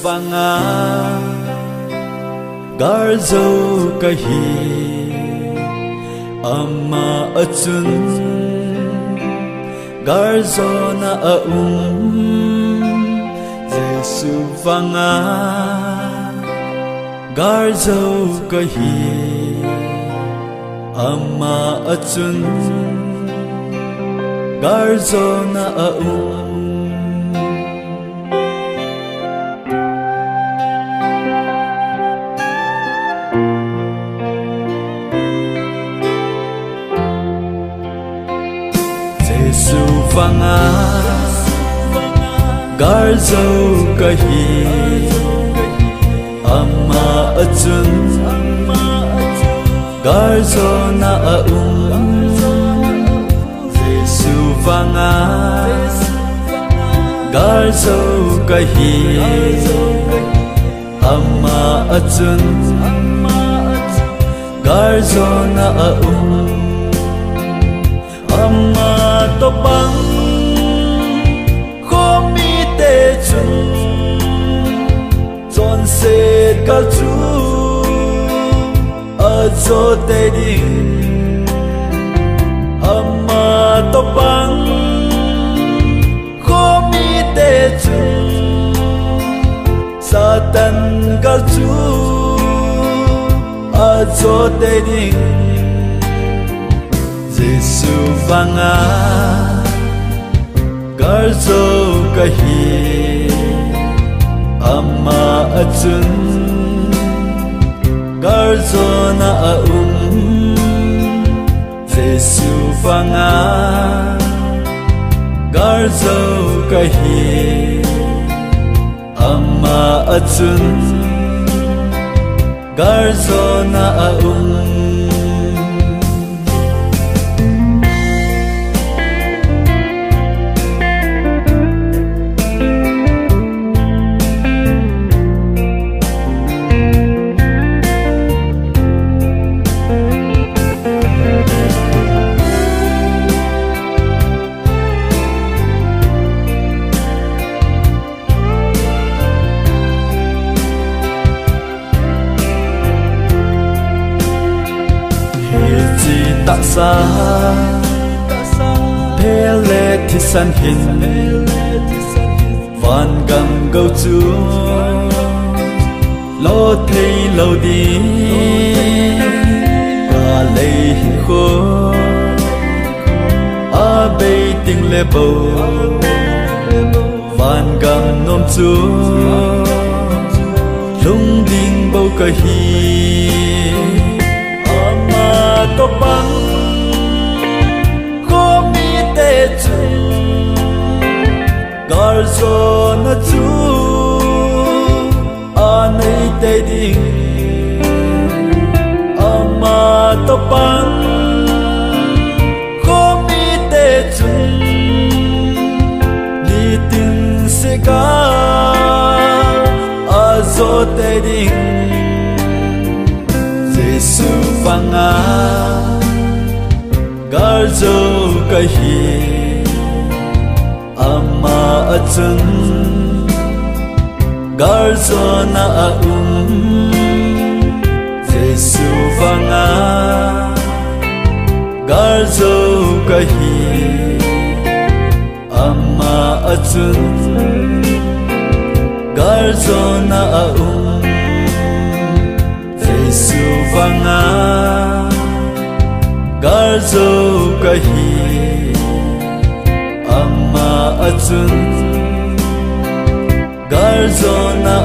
vanga garzo kahi ama achun garzo na Jesu vanga garzo kahi ama achun garzo na Jesu vanga garzo kahi ama achun garzo na Jesu vanga garzo kahi ama achun garzo na ama to bang khomi te chun chon se kal chu azo te ding ama to bang khomi te chun satan kal chu azo te ding Jesu vanga garzo kahi ama achun garzo na Jesu vanga garzo kahi ama achun garzo na sa pele thi san hin van gam go chu lo thei lo di ka lei hi kho a be ting le bo van gam nom chu lung ding bo ka hi ama to bang garzo na chu anei te ding ama to bang khomi te chun ni tin se ka azo te ding Jesu vanga garzo kahi ama achun garzo na Jesu vanga garzo kahi ama achun garzo na Jesu vanga garzo kahi ama achun garzo na